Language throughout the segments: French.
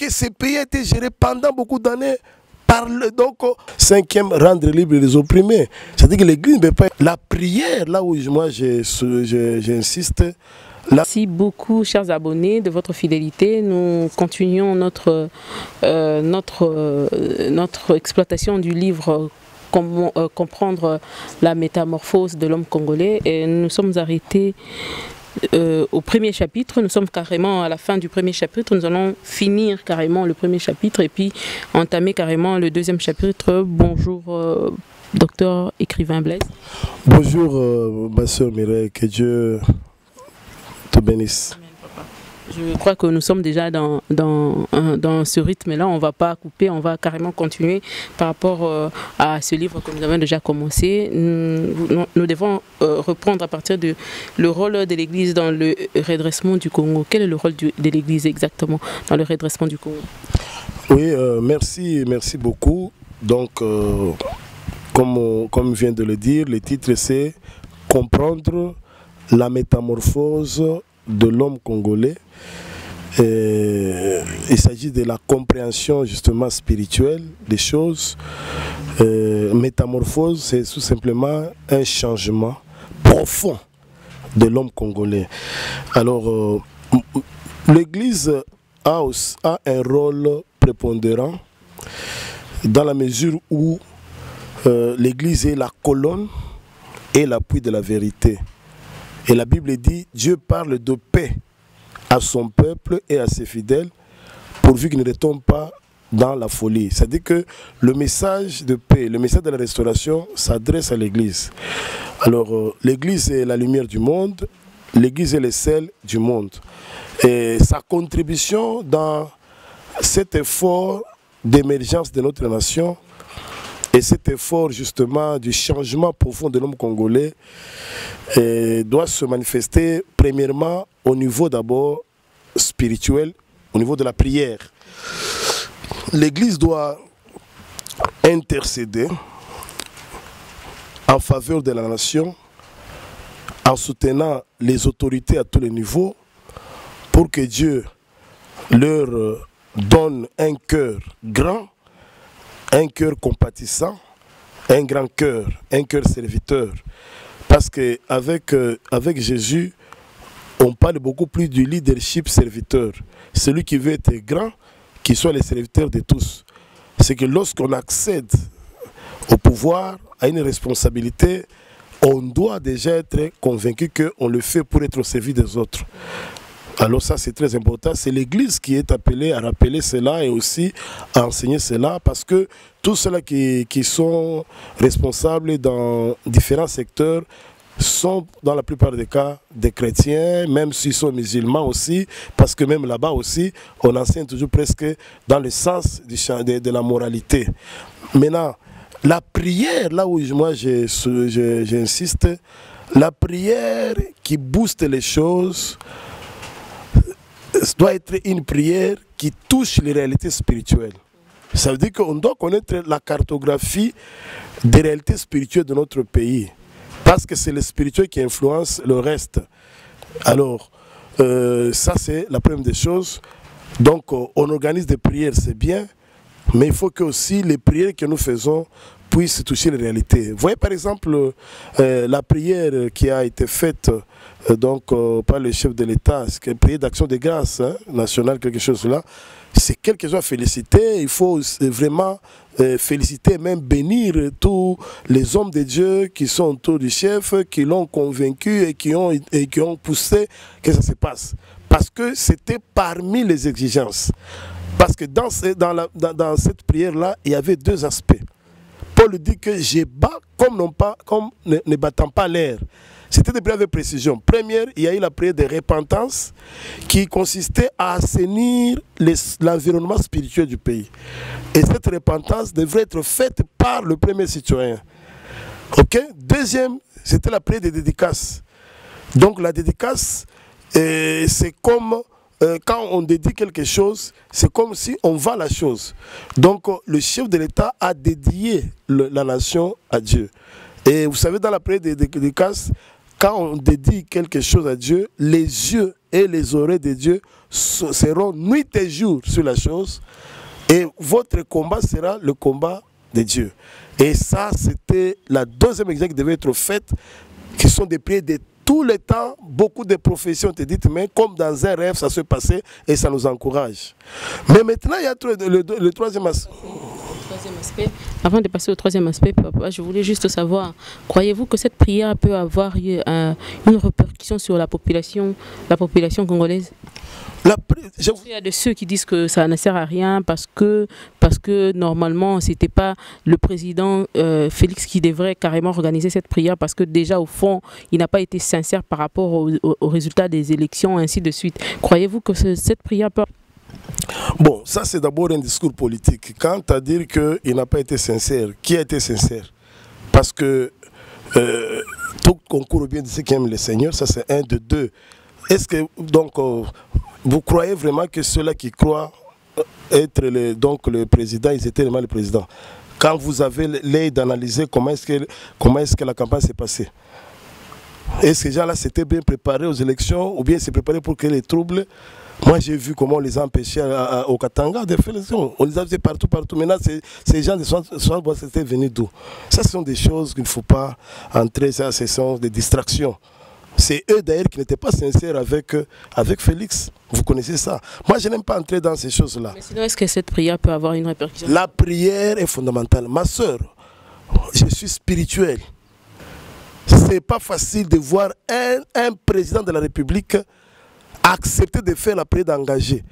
que ce pays a été géré pendant beaucoup d'années par le, donc, cinquième, rendre libre les opprimés. C'est-à-dire que l'Église ne peut pas... La prière, là où moi j'insiste... Merci beaucoup, chers abonnés, de votre fidélité. Nous continuons notre exploitation du livre Comment comprendre la métamorphose de l'homme congolais. Et nous sommes arrêtés au premier chapitre. Nous sommes carrément à la fin du premier chapitre. Nous allons finir carrément le premier chapitre et puis entamer carrément le deuxième chapitre. Bonjour, docteur écrivain Blaise. Bonjour, ma soeur Mireille, que Dieu te bénisse. Amen, papa. Je crois que nous sommes déjà dans ce rythme-là. On ne va pas couper, on va carrément continuer par rapport à ce livre que nous avons déjà commencé. Nous devons reprendre à partir de le rôle de l'Église dans le redressement du Congo. Quel est le rôle de l'Église exactement dans le redressement du Congo? Oui, merci beaucoup. Donc, comme vient de le dire, le titre c'est « Comprendre la métamorphose de l'homme congolais ». Il s'agit de la compréhension justement spirituelle des choses. Métamorphose, c'est tout simplement un changement profond de l'homme congolais. Alors, l'Église a un rôle prépondérant dans la mesure où l'Église est la colonne et l'appui de la vérité. Et la Bible dit, Dieu parle de paix à son peuple et à ses fidèles, pourvu qu'ils ne retombent pas dans la folie. C'est-à-dire que le message de paix, le message de la restauration s'adresse à l'Église. Alors, l'Église est la lumière du monde, l'Église est le sel du monde. Et sa contribution dans cet effort d'émergence de notre nation, et cet effort justement du changement profond de l'homme congolais doit se manifester premièrement au niveau d'abord spirituel, au niveau de la prière. L'Église doit intercéder en faveur de la nation en soutenant les autorités à tous les niveaux pour que Dieu leur donne un cœur grand, un cœur compatissant, un grand cœur, un cœur serviteur. Parce qu'avec Jésus, on parle beaucoup plus du leadership serviteur. Celui qui veut être grand, qui soit le serviteur de tous. C'est que lorsqu'on accède au pouvoir, à une responsabilité, on doit déjà être convaincu qu'on le fait pour être au service des autres. Alors ça c'est très important, c'est l'Église qui est appelée à rappeler cela et aussi à enseigner cela parce que tous ceux-là qui sont responsables dans différents secteurs sont dans la plupart des cas des chrétiens, même s'ils sont musulmans aussi, parce que même là-bas aussi, on enseigne toujours presque dans le sens de la moralité. Maintenant, la prière, là où moi j'insiste, la prière qui booste les choses, doit être une prière qui touche les réalités spirituelles. Ça veut dire qu'on doit connaître la cartographie des réalités spirituelles de notre pays. Parce que c'est le spirituel qui influence le reste. Alors, ça c'est la première des choses. Donc, on organise des prières, c'est bien. Mais il faut que aussi les prières que nous faisons puissent toucher les réalités. Vous voyez par exemple la prière qui a été faite par le chef de l'État, c'est une prière d'action de grâce nationale, quelque chose là. C'est quelque chose à féliciter. Il faut vraiment féliciter, même bénir tous les hommes de Dieu qui sont autour du chef, qui l'ont convaincu et qui ont poussé que ça se passe. Parce que c'était parmi les exigences. Parce que dans cette prière-là, il y avait deux aspects. Paul dit que je bats comme ne battant pas l'air. C'était des prières avec précision. Première, il y a eu la prière de repentance qui consistait à assainir l'environnement spirituel du pays. Et cette repentance devrait être faite par le premier citoyen. Okay? Deuxième, c'était la prière de dédicace. Donc la dédicace, c'est comme quand on dédie quelque chose, c'est comme si on vend la chose. Donc le chef de l'État a dédié la nation à Dieu. Et vous savez, dans la prière de dédicace, quand on dédie quelque chose à Dieu, les yeux et les oreilles de Dieu seront nuit et jour sur la chose. Et votre combat sera le combat de Dieu. Et ça, c'était la deuxième exercice qui devait être faite, qui sont des prières de tout le temps. Beaucoup de professions étaient dites, mais comme dans un rêve, ça se passait et ça nous encourage. Mais maintenant, il y a le troisième aspect. Avant de passer au troisième aspect, papa, je voulais juste savoir, croyez-vous que cette prière peut avoir une répercussion sur la population congolaise? Il y a de ceux qui disent que ça ne sert à rien parce que normalement c'était pas le président Félix qui devrait carrément organiser cette prière, parce que déjà au fond il n'a pas été sincère par rapport au résultat des élections, ainsi de suite. Croyez-vous que cette prière peut... Bon, ça c'est d'abord un discours politique. Quant à dire qu'il n'a pas été sincère, qui a été sincère? Parce que tout concourt au bien de ceux qui aiment le Seigneur, ça c'est un de deux. Est-ce que donc vous croyez vraiment que ceux-là qui croient être le président, ils étaient vraiment le président? Quand vous avez l'aide d'analyser comment est-ce que la campagne s'est passée, est-ce que ces gens-là s'étaient bien préparés aux élections ou bien s'est préparés pour créer les troubles? Moi j'ai vu comment on les a empêchés au Katanga de faire les élections. On les a fait partout. Maintenant ces gens de 60 c'était venu d'où? Ça, ce sont des choses qu'il ne faut pas entrer, ça, ce sont des distractions. C'est eux d'ailleurs qui n'étaient pas sincères avec Félix. Vous connaissez ça. Moi, je n'aime pas entrer dans ces choses-là. Mais sinon, est-ce que cette prière peut avoir une répercussion? La prière est fondamentale. Ma soeur, je suis spirituel. Ce n'est pas facile de voir un président de la République accepter de faire la prière d'engager.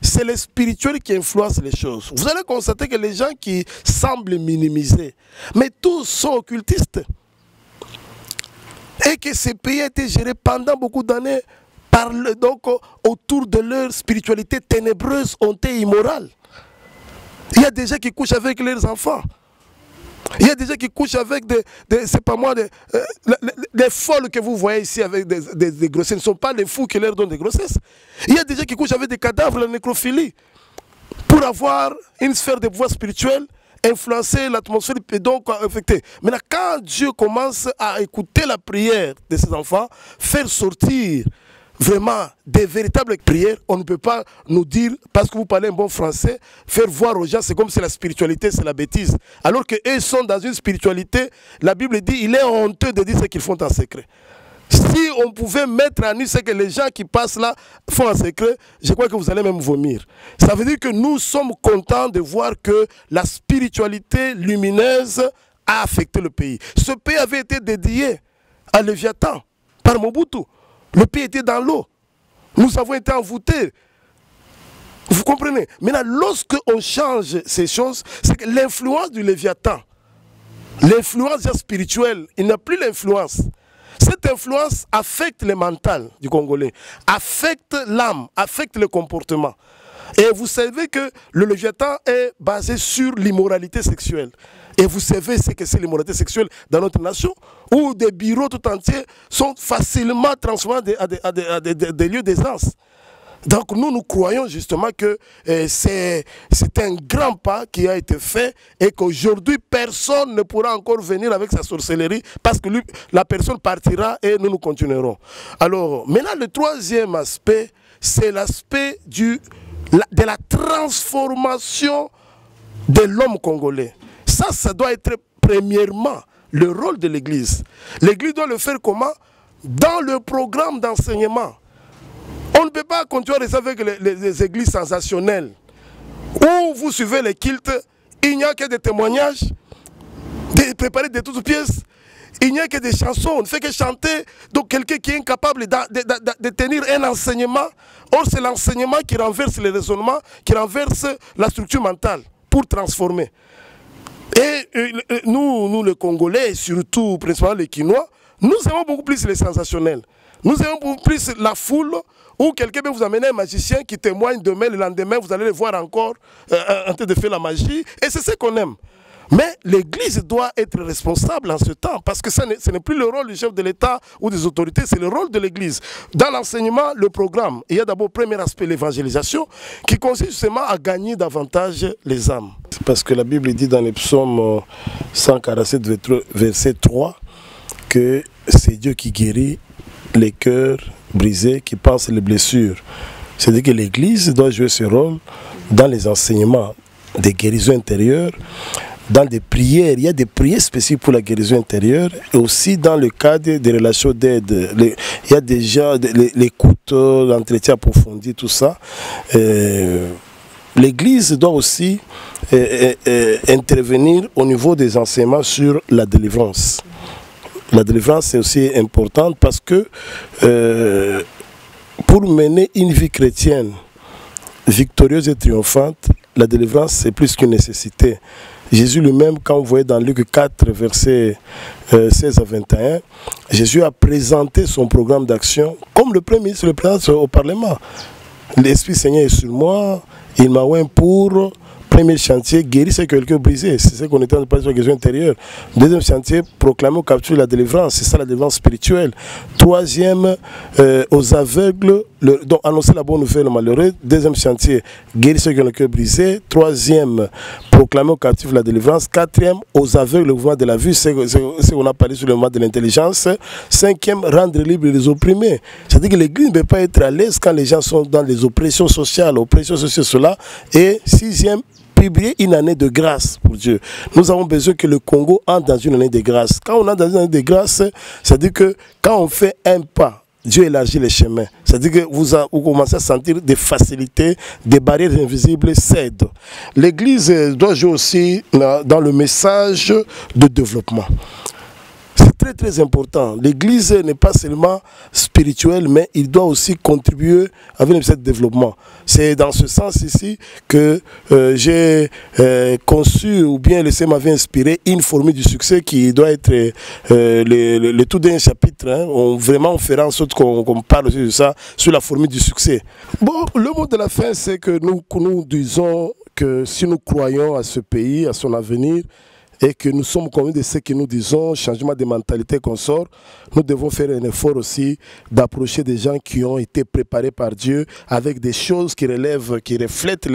C'est le spirituel qui influence les choses. Vous allez constater que les gens qui semblent minimiser, mais tous sont occultistes. Et que ces pays ont été gérés pendant beaucoup d'années autour de leur spiritualité ténébreuse, honteuse et immorale. Il y a des gens qui couchent avec leurs enfants. Il y a des gens qui couchent avec c'est pas moi, des folles que vous voyez ici avec des grossesses. Ce ne sont pas les fous qui leur donnent des grossesses. Il y a des gens qui couchent avec des cadavres, la nécrophilie, pour avoir une sphère de pouvoir spirituel, influencer l'atmosphère et donc affecter. Maintenant, quand Dieu commence à écouter la prière de ses enfants, faire sortir vraiment des véritables prières, on ne peut pas nous dire, parce que vous parlez un bon français, faire voir aux gens, c'est comme si la spiritualité, c'est la bêtise. Alors qu'eux sont dans une spiritualité, la Bible dit, il est honteux de dire ce qu'ils font en secret. Si on pouvait mettre à nu ce que les gens qui passent là font en secret, je crois que vous allez même vomir. Ça veut dire que nous sommes contents de voir que la spiritualité lumineuse a affecté le pays. Ce pays avait été dédié à Léviathan par Mobutu. Le pays était dans l'eau. Nous avons été envoûtés. Vous comprenez? Maintenant, lorsque on change ces choses, c'est que l'influence du Léviathan, l'influence spirituelle, il n'a plus l'influence. Cette influence affecte le mental du Congolais, affecte l'âme, affecte le comportement. Et vous savez que le Léviathan est basé sur l'immoralité sexuelle. Et vous savez ce que c'est l'immoralité sexuelle dans notre nation, où des bureaux tout entiers sont facilement transformés à des lieux d'aisance. Donc nous croyons justement que c'est un grand pas qui a été fait et qu'aujourd'hui personne ne pourra encore venir avec sa sorcellerie parce que la personne partira et nous continuerons. Alors maintenant le troisième aspect, c'est l'aspect de la transformation de l'homme congolais. Ça doit être premièrement le rôle de l'Église. L'Église doit le faire comment? Dans le programme d'enseignement. On ne peut pas continuer avec les églises sensationnelles où vous suivez les cultes, il n'y a que des témoignages, préparés de toutes pièces, il n'y a que des chansons, on ne fait que chanter. Donc quelqu'un qui est incapable de tenir un enseignement, or c'est l'enseignement qui renverse les raisonnements, qui renverse la structure mentale pour transformer. Et nous les Congolais, et surtout principalement les Quinois, nous aimons beaucoup plus les sensationnels. Nous aimons beaucoup plus la foule où quelqu'un peut vous amener un magicien qui témoigne demain, le lendemain, vous allez le voir encore en train de faire la magie. Et c'est ce qu'on aime. Mais l'Église doit être responsable en ce temps, parce que ce n'est plus le rôle du chef de l'État ou des autorités, c'est le rôle de l'Église. Dans l'enseignement, le programme, il y a d'abord, premier aspect, l'évangélisation, qui consiste justement à gagner davantage les âmes. Parce que la Bible dit dans les psaumes 147, verset 3, que c'est Dieu qui guérit les cœurs brisés, qui pansent les blessures. C'est-à-dire que l'Église doit jouer ce rôle dans les enseignements des guérisons intérieures, dans des prières. Il y a des prières spécifiques pour la guérison intérieure et aussi dans le cadre des relations d'aide. Il y a déjà l'écoute, l'entretien approfondi, tout ça. L'Église doit aussi intervenir au niveau des enseignements sur la délivrance. La délivrance est aussi importante parce que pour mener une vie chrétienne victorieuse et triomphante, la délivrance c'est plus qu'une nécessité. Jésus lui-même, quand vous voyez dans Luc 4, versets 16 à 21, Jésus a présenté son programme d'action comme le Premier ministre le présente au Parlement. L'Esprit Seigneur est sur moi, il m'a oint pour... Premier chantier, guérir ces quelqu'un brisé. C'est ce qu'on est en train de parler sur la guérison intérieure. Deuxième chantier, proclamer ou capturer la délivrance. C'est ça la délivrance spirituelle. Troisième, aux aveugles, donc annoncer la bonne nouvelle aux malheureux. Deuxième chantier, guérir ceux qui ont le cœur brisé. Troisième, proclamer ou capturer la délivrance. Quatrième, aux aveugles le mouvement de la vue. C'est qu'on a parlé sur le mouvement de l'intelligence. Cinquième, rendre libre les opprimés. C'est-à-dire que l'Église ne peut pas être à l'aise quand les gens sont dans les oppressions sociales, cela. Et sixième, publier une année de grâce pour Dieu. Nous avons besoin que le Congo entre dans une année de grâce. Quand on entre dans une année de grâce, c'est-à-dire que quand on fait un pas, Dieu élargit les chemins. C'est-à-dire que vous commencez à sentir des facilités, des barrières invisibles cèdent. L'Église doit jouer aussi dans le message de développement. C'est très très important. L'Église n'est pas seulement spirituelle, mais il doit aussi contribuer avec ce développement. C'est dans ce sens ici que j'ai conçu, ou bien le Seigneur m'avait inspiré, une formule du succès qui doit être le tout d'un chapitre. Hein. On fera en sorte qu'on parle aussi de ça, sur la formule du succès. Bon, le mot de la fin, c'est que nous disons que si nous croyons à ce pays, à son avenir, et que nous sommes convaincus de ce que nous disons, changement de mentalité qu'on sort, nous devons faire un effort aussi d'approcher des gens qui ont été préparés par Dieu avec des choses qui relèvent, qui reflètent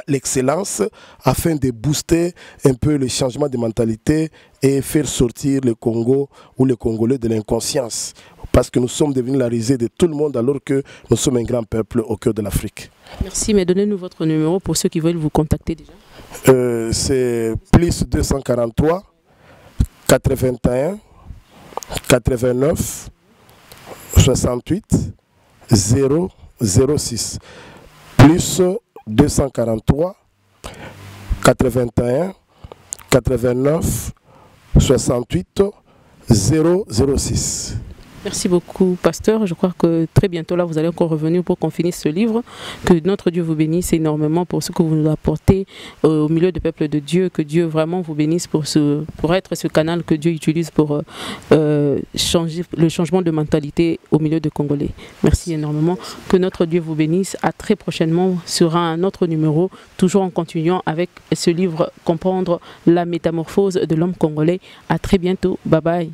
l'excellence afin de booster un peu le changement de mentalité et faire sortir le Congo ou les Congolais de l'inconscience. Parce que nous sommes devenus la risée de tout le monde alors que nous sommes un grand peuple au cœur de l'Afrique. Merci, mais donnez-nous votre numéro pour ceux qui veulent vous contacter déjà. C'est plus 243 81 89 68 006 plus 243 81 89 68 006. Merci beaucoup, pasteur. Je crois que très bientôt, là, vous allez encore revenir pour qu'on finisse ce livre. Que notre Dieu vous bénisse énormément pour ce que vous nous apportez au milieu du peuple de Dieu. Que Dieu vraiment vous bénisse pour être ce canal que Dieu utilise pour changer le changement de mentalité au milieu des Congolais. Merci énormément. Que notre Dieu vous bénisse. À très prochainement sur un autre numéro, toujours en continuant avec ce livre, Comprendre la métamorphose de l'homme congolais. À très bientôt. Bye bye.